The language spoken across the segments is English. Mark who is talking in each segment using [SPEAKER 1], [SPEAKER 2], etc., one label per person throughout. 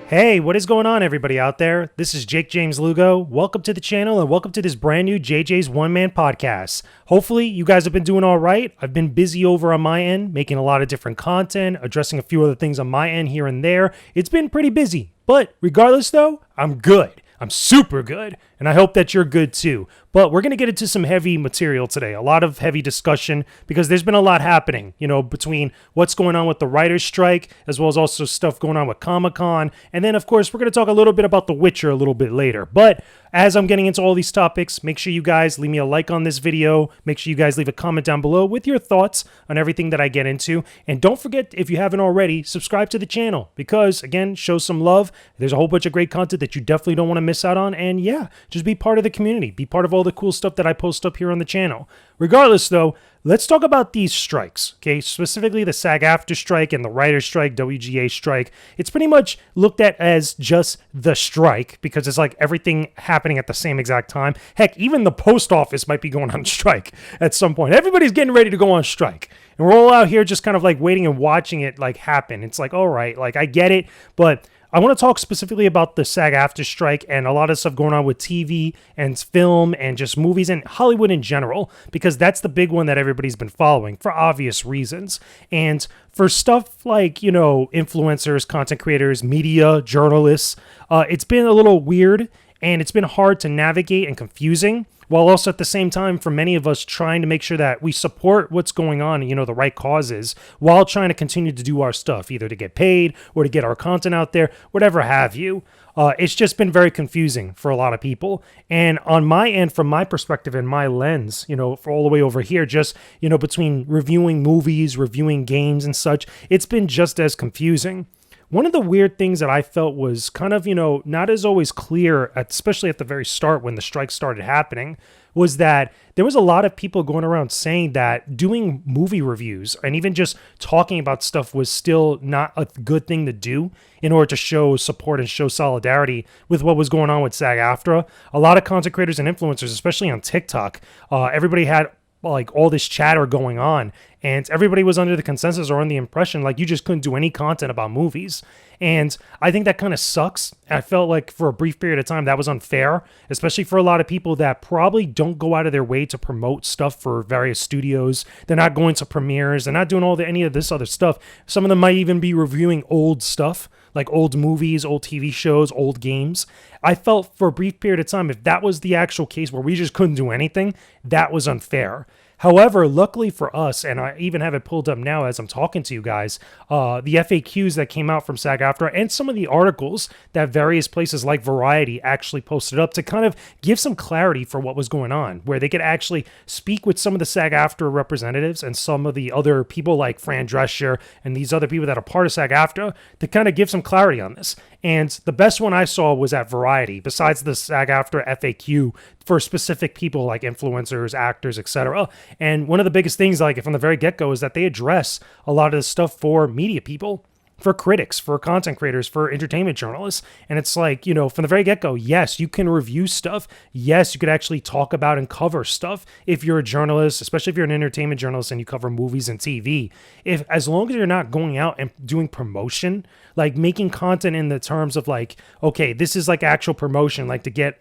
[SPEAKER 1] Hey, what is going on, everybody out there? This is Jakejames Lugo. Welcome to the channel and welcome to this brand new JJ's One Man Podcast. Hopefully, you guys have been doing all right. I've been busy over on my end, making a lot of different content, addressing a few other things on my end here and there. It's been pretty busy, but regardless, though, I'm good. I'm super good, and I hope that you're good too. But we're going to get into some heavy material today, a lot of heavy discussion, because there's been a lot happening, between what's going on with the writer's strike, as well as also stuff going on with Comic-Con. And then, of course, we're going to talk a little bit about The Witcher a little bit later. But as I'm getting into all these topics, make sure you guys leave me a like on this video. Make sure you guys leave a comment down below with your thoughts on everything that I get into. And don't forget, if you haven't already, subscribe to the channel because, again, show some love. There's a whole bunch of great content that you definitely don't want to miss out on. And yeah, just be part of the community. Be part of all the cool stuff that I post up here on the channel. Regardless, though, let's talk about these strikes, okay? Specifically the SAG-AFTRA strike and the writer's strike, WGA strike. It's pretty much looked at as just the strike because it's like everything happening at the same exact time. Heck, even the post office might be going on strike at some point. Everybody's getting ready to go on strike. And we're all out here just kind of like waiting and watching it like happen. It's like, all right, like I get it, but I want to talk specifically about the SAG-AFTRA strike and a lot of stuff going on with TV and film and just movies and Hollywood in general, because that's the big one that everybody's been following for obvious reasons. And for stuff like, influencers, content creators, media, journalists, it's been a little weird and it's been hard to navigate and confusing, while also at the same time for many of us trying to make sure that we support what's going on, the right causes, while trying to continue to do our stuff, either to get paid or to get our content out there, whatever have you. It's just been very confusing for a lot of people. And on my end, from my perspective and my lens, for all the way over here, just, between reviewing movies, reviewing games and such, it's been just as confusing. One of the weird things that I felt was kind of, not as always clear, especially at the very start when the strike started happening, was that there was a lot of people going around saying that doing movie reviews and even just talking about stuff was still not a good thing to do in order to show support and show solidarity with what was going on with SAG-AFTRA. A lot of content creators and influencers, especially on TikTok, everybody had like all this chatter going on, and everybody was under the consensus or on the impression like you just couldn't do any content about movies. And I think that kind of sucks. I felt like for a brief period of time that was unfair, especially for a lot of people that probably don't go out of their way to promote stuff for various studios. They're not going to premieres. They're not doing any of this other stuff. Some of them might even be reviewing old stuff, like old movies, old TV shows, old games. I felt for a brief period of time, if that was the actual case where we just couldn't do anything, that was unfair. However, luckily for us, and I even have it pulled up now as I'm talking to you guys, the FAQs that came out from SAG-AFTRA and some of the articles that various places like Variety actually posted up to kind of give some clarity for what was going on, where they could actually speak with some of the SAG-AFTRA representatives and some of the other people like Fran Drescher and these other people that are part of SAG-AFTRA to kind of give some clarity on this. And the best one I saw was at Variety, besides the SAG-AFTRA FAQ for specific people like influencers, actors, etc. And one of the biggest things, like from the very get-go, is that they address a lot of the stuff for media people, for critics, for content creators, for entertainment journalists. And it's like, from the very get-go, yes, you can review stuff. Yes, you could actually talk about and cover stuff if you're a journalist, especially if you're an entertainment journalist and you cover movies and TV. As long as you're not going out and doing promotion, like making content in the terms of like, okay, this is like actual promotion, like to get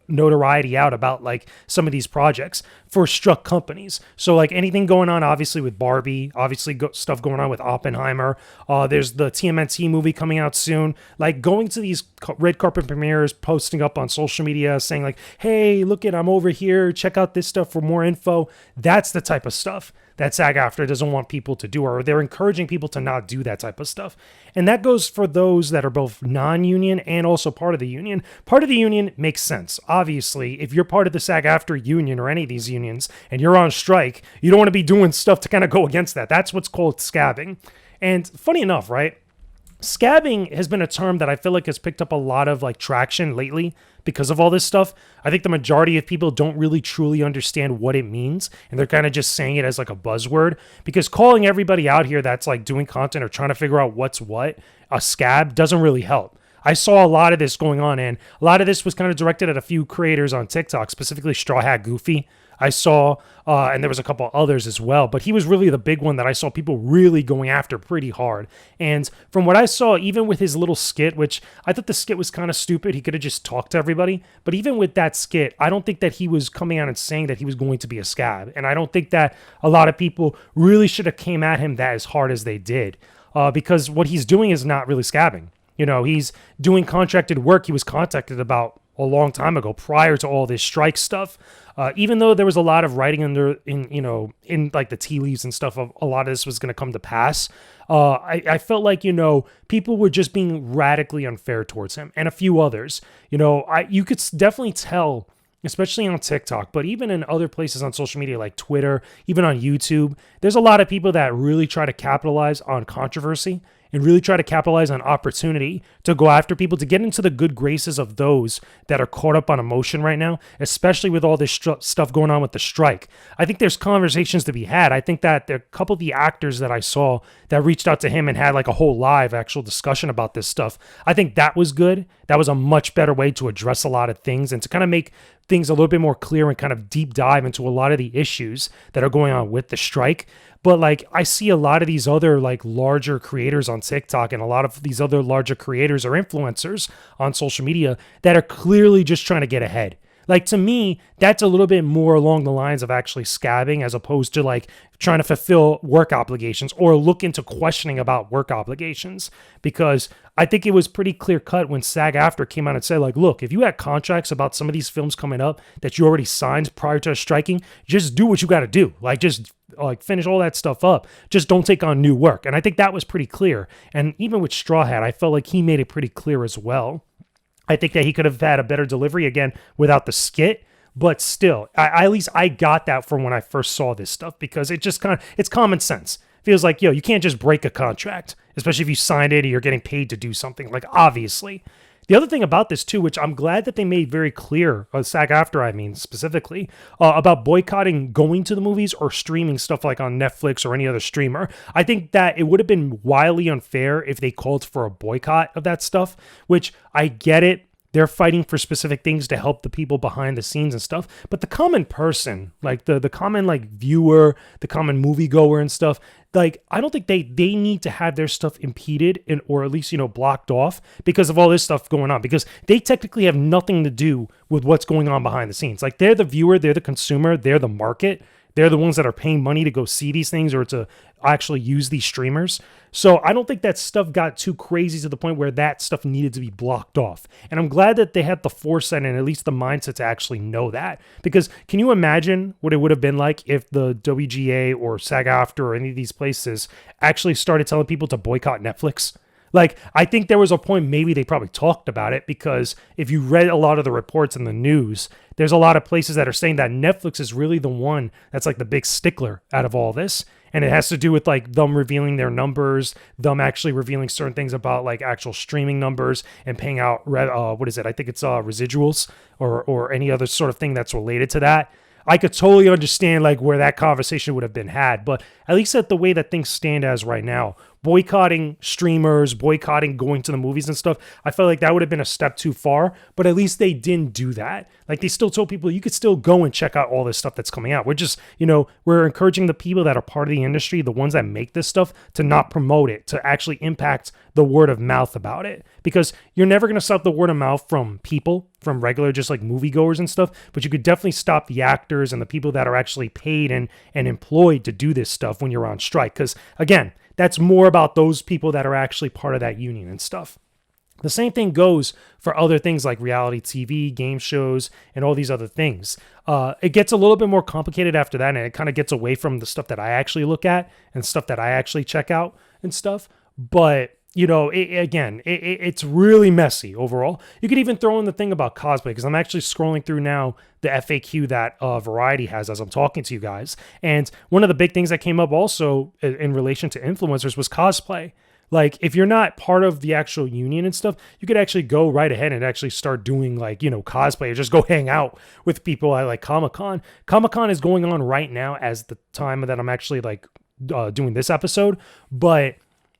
[SPEAKER 1] notoriety out about like some of these projects for struck companies. So like anything going on obviously with Barbie, obviously stuff going on with Oppenheimer, there's the TMNT movie coming out soon, like going to these red carpet premieres, posting up on social media saying like, hey, look it, I'm over here, check out this stuff for more info. That's the type of stuff that SAG-AFTRA doesn't want people to do, or they're encouraging people to not do that type of stuff. And that goes for those that are both non-union and also part of the union. Part of the union makes sense. Obviously, if you're part of the SAG-AFTRA union or any of these unions and you're on strike, you don't want to be doing stuff to kind of go against that. That's what's called scabbing. And funny enough, right? Scabbing has been a term that I feel like has picked up a lot of like traction lately because of all this stuff. I think the majority of people don't really truly understand what it means, and they're kind of just saying it as like a buzzword, because calling everybody out here that's like doing content or trying to figure out what's what, a scab, doesn't really help. I saw a lot of this going on, and a lot of this was kind of directed at a few creators on TikTok, specifically Straw Hat Goofy. I saw, and there was a couple others as well, but he was really the big one that I saw people really going after pretty hard. And from what I saw, even with his little skit, which I thought the skit was kind of stupid, he could have just talked to everybody. But even with that skit, I don't think that he was coming out and saying that he was going to be a scab. And I don't think that a lot of people really should have came at him that as hard as they did, because what he's doing is not really scabbing. You know, he's doing contracted work he was contacted about a long time ago, prior to all this strike stuff. Even though there was a lot of writing in like the tea leaves and stuff of a lot of this was going to come to pass, I felt like, people were just being radically unfair towards him and a few others. You could definitely tell, especially on TikTok, but even in other places on social media like Twitter, even on YouTube, there's a lot of people that really try to capitalize on controversy and really try to capitalize on opportunity to go after people, to get into the good graces of those that are caught up on emotion right now, especially with all this stuff going on with the strike. I think there's conversations to be had. I think that a couple of the actors that I saw that reached out to him and had like a whole live actual discussion about this stuff, I think that was good. That was a much better way to address a lot of things and to kind of make things a little bit more clear and kind of deep dive into a lot of the issues that are going on with the strike. But like, I see a lot of these other like larger creators on TikTok and a lot of these other larger creators or influencers on social media that are clearly just trying to get ahead. Like, to me, that's a little bit more along the lines of actually scabbing as opposed to like trying to fulfill work obligations or look into questioning about work obligations. Because I think it was pretty clear cut when SAG-AFTRA came out and said, like, look, if you had contracts about some of these films coming up that you already signed prior to striking, just do what you got to do. Like, just like finish all that stuff up. Just don't take on new work. And I think that was pretty clear. And even with Straw Hat, I felt like he made it pretty clear as well. I think that he could have had a better delivery again without the skit, but still, at least I got that from when I first saw this stuff, because it just it's common sense. Feels like, you can't just break a contract, especially if you signed it or you're getting paid to do something, like, obviously. The other thing about this too, which I'm glad that they made very clear, SAG-AFTRA, specifically, about boycotting going to the movies or streaming stuff like on Netflix or any other streamer. I think that it would have been wildly unfair if they called for a boycott of that stuff, which I get it. They're fighting for specific things to help the people behind the scenes and stuff. But the common person, like the common like viewer, the common moviegoer and stuff, like, I don't think they need to have their stuff impeded or at least, blocked off because of all this stuff going on, because they technically have nothing to do with what's going on behind the scenes. Like, they're the viewer, they're the consumer, they're the market. They're the ones that are paying money to go see these things or to actually use these streamers. So I don't think that stuff got too crazy to the point where that stuff needed to be blocked off. And I'm glad that they had the foresight and at least the mindset to actually know that. Because can you imagine what it would have been like if the WGA or SAG-AFTRA or any of these places actually started telling people to boycott Netflix? Like, I think there was a point maybe they probably talked about it, because if you read a lot of the reports in the news, there's a lot of places that are saying that Netflix is really the one that's like the big stickler out of all this. And it has to do with like them revealing their numbers, them actually revealing certain things about like actual streaming numbers and paying out, what is it? I think it's residuals or any other sort of thing that's related to that. I could totally understand like where that conversation would have been had, but at least at the way that things stand as right now, boycotting streamers, boycotting going to the movies and stuff, I felt like that would have been a step too far, but at least they didn't do that. Like, they still told people you could still go and check out all this stuff that's coming out. We're just, we're encouraging the people that are part of the industry, the ones that make this stuff, to not promote it, to actually impact the word of mouth about it. Because you're never going to stop the word of mouth from people, from regular just like moviegoers and stuff, but you could definitely stop the actors and the people that are actually paid and employed to do this stuff when you're on strike. Because again, that's more about those people that are actually part of that union and stuff. The same thing goes for other things like reality TV, game shows, and all these other things. It gets a little bit more complicated after that, and it kind of gets away from the stuff that I actually look at and stuff that I actually check out and stuff. But it's really messy overall. You could even throw in the thing about cosplay, because I'm actually scrolling through now the FAQ that Variety has as I'm talking to you guys. And one of the big things that came up also in relation to influencers was cosplay. Like, if you're not part of the actual union and stuff, you could actually go right ahead and actually start doing like, cosplay, or just go hang out with people at like Comic-Con. Comic-Con is going on right now as the time that I'm actually like doing this episode. But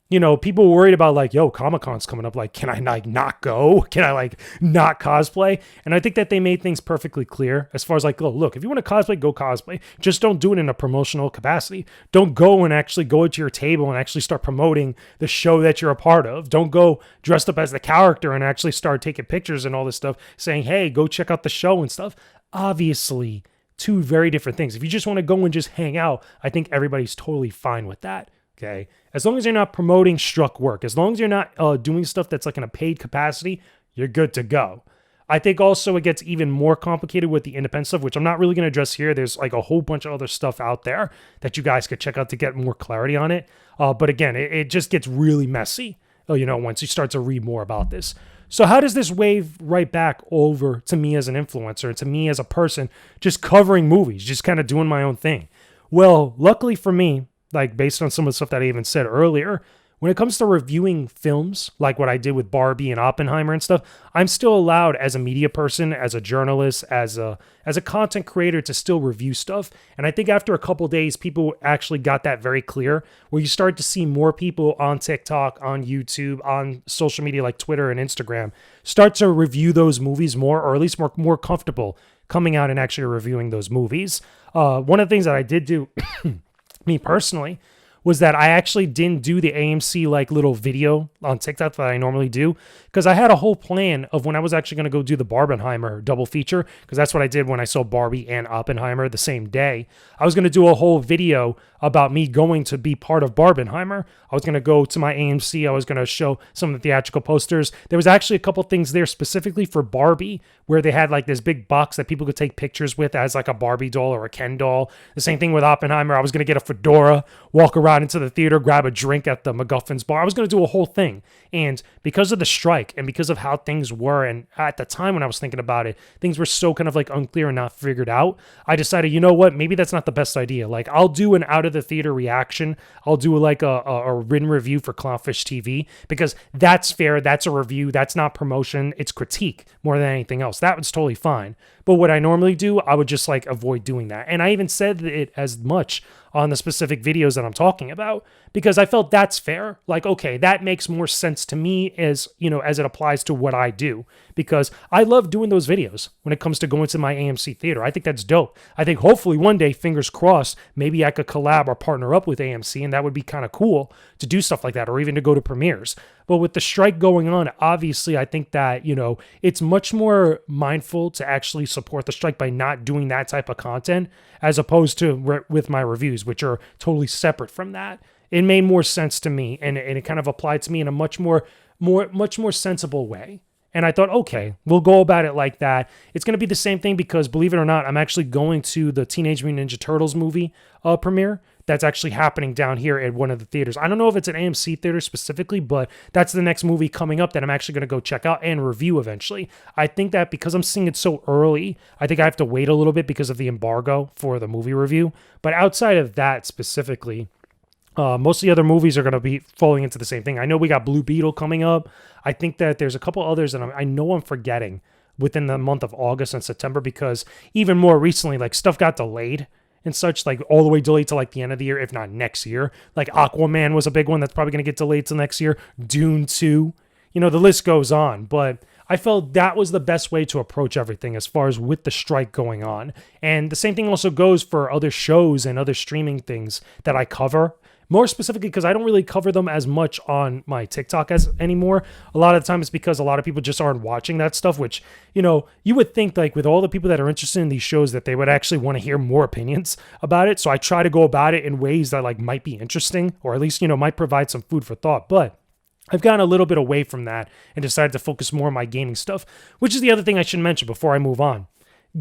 [SPEAKER 1] people worried about like, yo, Comic-Con's coming up. Like, can I like not go? Can I like not cosplay? And I think that they made things perfectly clear as far as like, oh, look, if you want to cosplay, go cosplay. Just don't do it in a promotional capacity. Don't go and actually go to your table and actually start promoting the show that you're a part of. Don't go dressed up as the character and actually start taking pictures and all this stuff saying, hey, go check out the show and stuff. Obviously, two very different things. If you just want to go and just hang out, I think everybody's totally fine with that. Okay. As long as you're not promoting struck work, as long as you're not doing stuff that's like in a paid capacity, you're good to go. I think also it gets even more complicated with the independent stuff, which I'm not really going to address here. There's like a whole bunch of other stuff out there that you guys could check out to get more clarity on it. But again, it just gets really messy, once you start to read more about this. So how does this wave right back over to me as an influencer, to me as a person, just covering movies, just kind of doing my own thing? Well, luckily for me, like based on some of the stuff that I even said earlier, when it comes to reviewing films, like what I did with Barbie and Oppenheimer and stuff, I'm still allowed as a media person, as a journalist, as a content creator to still review stuff. And I think after a couple days, people actually got that very clear, where you start to see more people on TikTok, on YouTube, on social media like Twitter and Instagram, start to review those movies more, or at least more comfortable coming out and actually reviewing those movies. One of the things that I did do me personally, was that I actually didn't do the AMC like little video on TikTok that I normally do, because I had a whole plan of when I was actually going to go do the Barbenheimer double feature, because that's what I did when I saw Barbie and Oppenheimer the same day. I was going to do a whole video about me going to be part of Barbenheimer. I was going to go to my AMC. I was going to show some of the theatrical posters. There was actually a couple things there specifically for Barbie, where they had like this big box that people could take pictures with as like a Barbie doll or a Ken doll. The same thing with Oppenheimer. I was going to get a fedora, walk around into the theater, grab a drink at the MacGuffin's bar. I was going to do a whole thing. And because of the strike and because of how things were, and at the time when I was thinking about it, things were so kind of like unclear and not figured out, I decided, you know what, maybe that's not the best idea. Like, I'll do an out of the theater reaction. I'll do like a written review for Clownfish TV, because that's fair. That's a review. That's not promotion. It's critique more than anything else. That was totally fine. But what I normally do, I would just like avoid doing that. And I even said it as much on the specific videos that I'm talking about, because I felt that's fair. Like, okay, that makes more sense to me as it applies to what I do, because I love doing those videos when it comes to going to my AMC theater. I think that's dope. I think hopefully one day, fingers crossed, maybe I could collab or partner up with AMC, and that would be kind of cool to do stuff like that, or even to go to premieres. But with the strike going on, obviously, I think that, it's much more mindful to actually support the strike by not doing that type of content, as opposed to with my reviews, which are totally separate from that. It made more sense to me, and it kind of applied to me in a much more sensible way. And I thought, okay, we'll go about it like that. It's going to be the same thing, because believe it or not, I'm actually going to the Teenage Mutant Ninja Turtles movie premiere. That's actually happening down here at one of the theaters. I don't know if it's an AMC theater specifically, but that's the next movie coming up that I'm actually going to go check out and review eventually. I think that because I'm seeing it so early, I think I have to wait a little bit because of the embargo for the movie review. But outside of that specifically, most of the other movies are going to be falling into the same thing. I know we got Blue Beetle coming up. I think that there's a couple others that I know I'm forgetting within the month of August and September, because even more recently, like, stuff got delayed and such, like all the way delayed to like the end of the year, if not next year. Like Aquaman was a big one that's probably going to get delayed till next year. Dune 2, the list goes on. But I felt that was the best way to approach everything as far as with the strike going on. And the same thing also goes for other shows and other streaming things that I cover. More specifically, because I don't really cover them as much on my TikTok as anymore. A lot of the time it's because a lot of people just aren't watching that stuff, which, you would think like with all the people that are interested in these shows that they would actually want to hear more opinions about it. So I try to go about it in ways that like might be interesting, or at least, might provide some food for thought. But I've gotten a little bit away from that and decided to focus more on my gaming stuff, which is the other thing I should mention before I move on.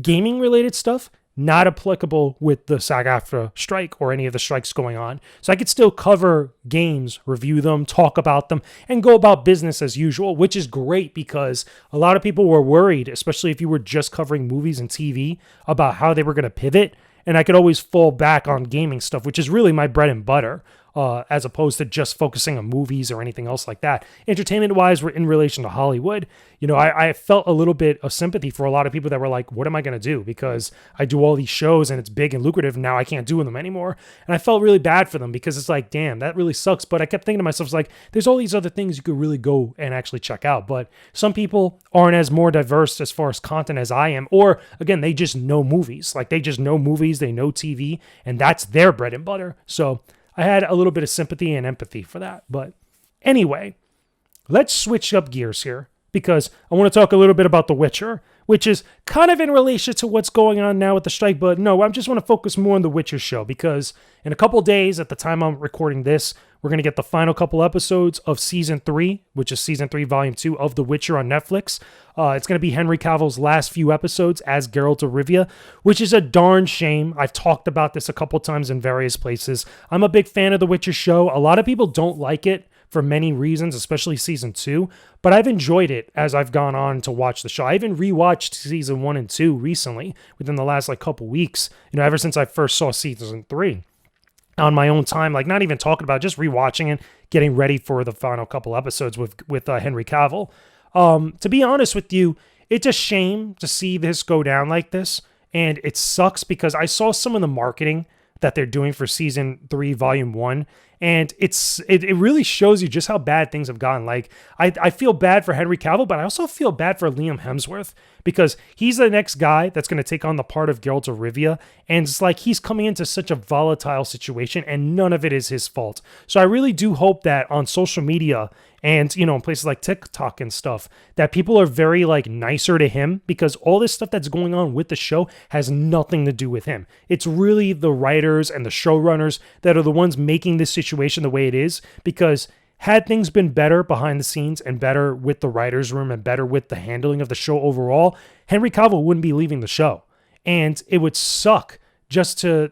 [SPEAKER 1] Gaming related stuff, not applicable with the SAGAFTRA strike or any of the strikes going on. So I could still cover games, review them, talk about them, and go about business as usual, which is great, because a lot of people were worried, especially if you were just covering movies and TV, about how they were going to pivot. And I could always fall back on gaming stuff, which is really my bread and butter. as opposed to just focusing on movies or anything else like that. Entertainment-wise, we're in relation to Hollywood. I felt a little bit of sympathy for a lot of people that were like, what am I going to do? Because I do all these shows and it's big and lucrative, and now I can't do them anymore. And I felt really bad for them because it's like, damn, that really sucks. But I kept thinking to myself, like, there's all these other things you could really go and actually check out. But some people aren't as more diverse as far as content as I am. Or, again, they just know movies. Like, they just know movies, they know TV, and that's their bread and butter. So I had a little bit of sympathy and empathy for that. But anyway, let's switch up gears here because I want to talk a little bit about The Witcher, which is kind of in relation to what's going on now with the strike. But no, I just want to focus more on The Witcher show because in a couple days, at the time I'm recording this, we're going to get the final couple episodes of Season 3, which is Season 3, Volume 2 of The Witcher on Netflix. It's going to be Henry Cavill's last few episodes as Geralt of Rivia, which is a darn shame. I've talked about this a couple times in various places. I'm a big fan of The Witcher show. A lot of people don't like it for many reasons, especially Season 2, but I've enjoyed it as I've gone on to watch the show. I even rewatched Season 1 and 2 recently, within the last couple weeks, ever since I first saw Season 3. On my own time, not even talking about, just rewatching it, getting ready for the final couple episodes with Henry Cavill. To be honest with you, it's a shame to see this go down like this, and it sucks because I saw some of the marketing that they're doing for Season 3, Volume 1, and it really shows you just how bad things have gotten. I feel bad for Henry Cavill, but I also feel bad for Liam Hemsworth because he's the next guy that's going to take on the part of Geralt of Rivia, and it's like he's coming into such a volatile situation, and none of it is his fault. So I really do hope that on social media and, in places like TikTok and stuff, that people are very, nicer to him because all this stuff that's going on with the show has nothing to do with him. It's really the writers and the showrunners that are the ones making this situation the way it is, because had things been better behind the scenes and better with the writers' room and better with the handling of the show overall, Henry Cavill wouldn't be leaving the show. And it would suck just to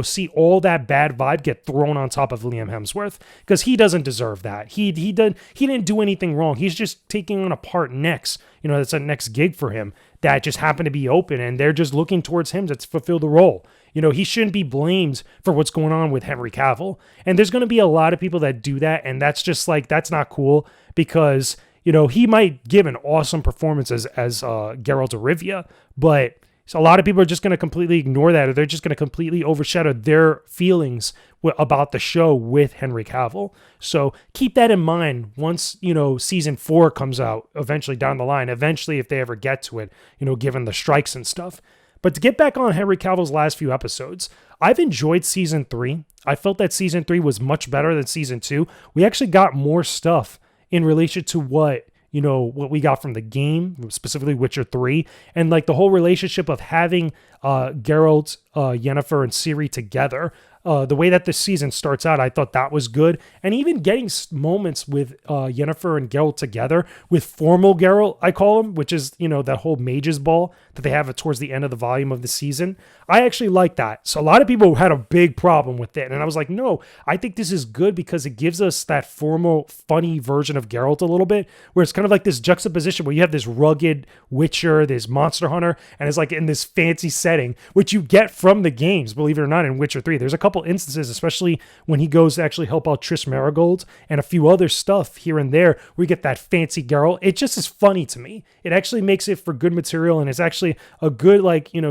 [SPEAKER 1] see all that bad vibe get thrown on top of Liam Hemsworth, because he doesn't deserve that. He didn't do anything wrong. He's just taking on a part next. That's a next gig for him that just happened to be open, and they're just looking towards him to fulfill the role. He shouldn't be blamed for what's going on with Henry Cavill. And there's going to be a lot of people that do that, and that's just that's not cool because he might give an awesome performance as Geralt of Rivia, but so a lot of people are just going to completely ignore that, or they're just going to completely overshadow their feelings about the show with Henry Cavill. So keep that in mind once, Season 4 comes out eventually down the line, eventually if they ever get to it, given the strikes and stuff. But to get back on Henry Cavill's last few episodes, I've enjoyed Season 3. I felt that Season 3 was much better than Season 2. We actually got more stuff in relation to what we got from the game, specifically Witcher 3, and the whole relationship of having Geralt, Yennefer, and Ciri together. The way that this season starts out, I thought that was good. And even getting moments with Yennefer and Geralt together, with formal Geralt, I call him, which is, that whole mage's ball that they have towards the end of the volume of the season. I actually like that. So a lot of people had a big problem with it. And I was like, no, I think this is good because it gives us that formal, funny version of Geralt a little bit, where it's kind of like this juxtaposition where you have this rugged Witcher, this monster hunter, and it's in this fancy setting, which you get from the games, believe it or not, in Witcher 3. There's a couple instances, especially when he goes to actually help out Triss Merigold and a few other stuff here and there, where you get that fancy Geralt. It just is funny to me. It actually makes it for good material, and it's actually a good,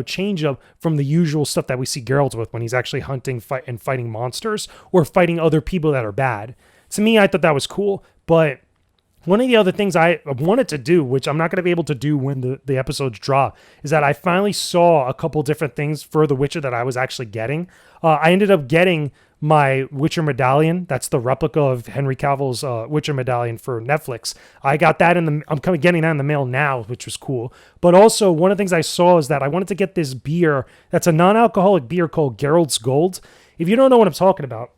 [SPEAKER 1] change up from the usual stuff that we see Geralt with when he's actually hunting and fighting monsters or fighting other people that are bad. To me, I thought that was cool, but one of the other things I wanted to do, which I'm not going to be able to do when the episodes drop, is that I finally saw a couple different things for The Witcher that I was actually getting. I ended up getting my Witcher medallion. That's the replica of Henry Cavill's Witcher medallion for Netflix. I got that I'm getting that in the mail now, which was cool. But also, one of the things I saw is that I wanted to get this beer that's a non-alcoholic beer called Geralt's Gold. If you don't know what I'm talking about,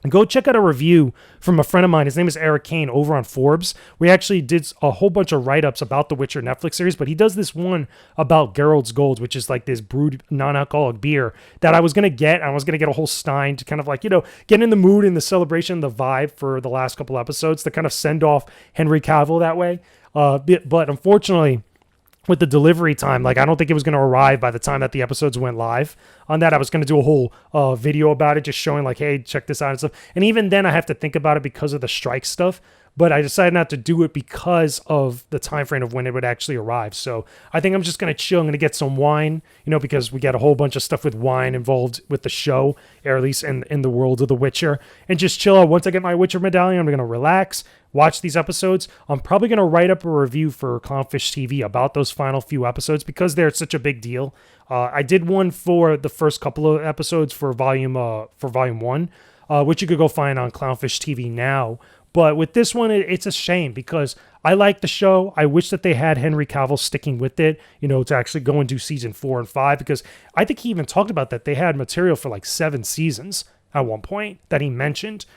[SPEAKER 1] go check out a review from a friend of mine. His name is Eric Kane over on Forbes. We actually did a whole bunch of write-ups about the Witcher Netflix series, but he does this one about Geralt's Gold, which is this brewed non-alcoholic beer that I was going to get. I was going to get a whole stein to kind of get in the mood and the celebration, the vibe for the last couple episodes to kind of send off Henry Cavill that way. But unfortunately, with the delivery time. Like, I don't think it was going to arrive by the time that the episodes went live. On that, I was going to do a whole video about it, just showing like, hey, check this out and stuff. And even then I have to think about it because of the strike stuff. But I decided not to do it because of the time frame of when it would actually arrive. So I think I'm just going to chill. I'm going to get some wine, because we got a whole bunch of stuff with wine involved with the show, or at least in the world of The Witcher, and just chill out. Once I get my Witcher medallion, I'm going to relax, watch these episodes. I'm probably going to write up a review for Clownfish TV about those final few episodes because they're such a big deal. I did one for the first couple of episodes for volume 1, which you could go find on Clownfish TV now. But with this one, it's a shame because I like the show. I wish that they had Henry Cavill sticking with it, to actually go and do season 4 and 5, because I think he even talked about that. They had material for like 7 seasons at one point that he mentioned.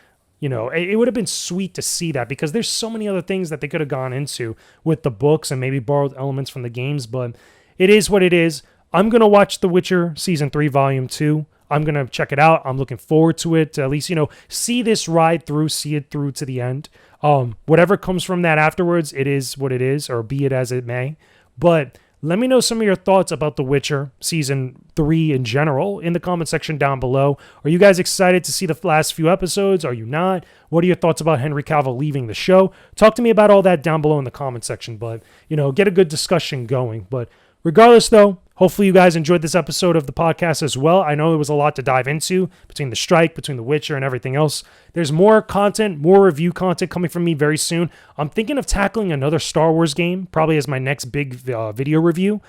[SPEAKER 1] It would have been sweet to see that because there's so many other things that they could have gone into with the books and maybe borrowed elements from the games, but it is what it is. I'm going to watch The Witcher season 3, volume 2. I'm going to check it out. I'm looking forward to it. To at least, see this ride through, see it through to the end. Whatever comes from that afterwards, it is what it is, or be it as it may. But let me know some of your thoughts about The Witcher season 3 in general in the comment section down below. Are you guys excited to see the last few episodes? Are you not? What are your thoughts about Henry Cavill leaving the show? Talk to me about all that down below in the comment section. But, get a good discussion going. But regardless, though, hopefully you guys enjoyed this episode of the podcast as well. I know there was a lot to dive into between the strike, between The Witcher and everything else. There's more content, more review content coming from me very soon. I'm thinking of tackling another Star Wars game, probably as my next big video review.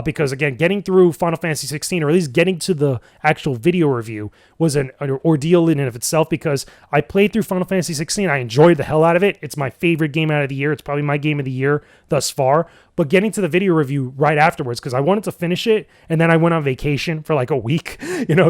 [SPEAKER 1] Because again, getting through Final Fantasy 16, or at least getting to the actual video review, was an ordeal in and of itself because I played through Final Fantasy 16. I enjoyed the hell out of it. It's my favorite game out of the year. It's probably my game of the year thus far. But getting to the video review right afterwards, because I wanted to finish it, and then I went on vacation for like a week,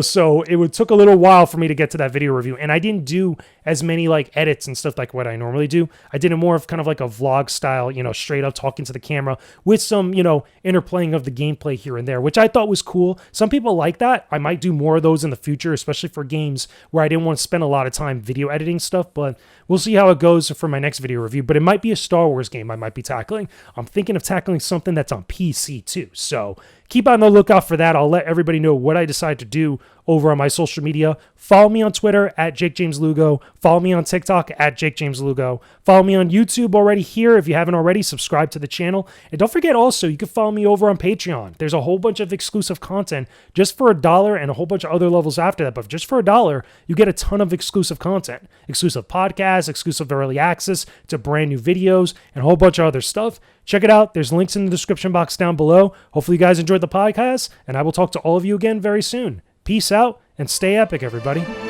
[SPEAKER 1] so it took a little while for me to get to that video review. And I didn't do as many like edits and stuff like what I normally do. I did it more of kind of like a vlog style, straight up talking to the camera with some, interplaying of the gameplay here and there, which I thought was cool. Some people like that. I might do more of those in the future, especially for games where I didn't want to spend a lot of time video editing stuff, but we'll see how it goes for my next video review. But it might be a Star Wars game I might be tackling. I'm thinking of tackling something that's on PC too. So keep on the lookout for that. I'll let everybody know what I decide to do over on my social media. Follow me on Twitter at JakeJamesLugo. Follow me on TikTok at JakeJamesLugo. Follow me on YouTube already here. If you haven't already, subscribe to the channel. And don't forget also, you can follow me over on Patreon. There's a whole bunch of exclusive content just for $1 and a whole bunch of other levels after that. But just for $1, you get a ton of exclusive content. Exclusive podcasts, exclusive early access to brand new videos, and a whole bunch of other stuff. Check it out. There's links in the description box down below. Hopefully you guys enjoyed the podcast, and I will talk to all of you again very soon. Peace out, and stay epic, everybody.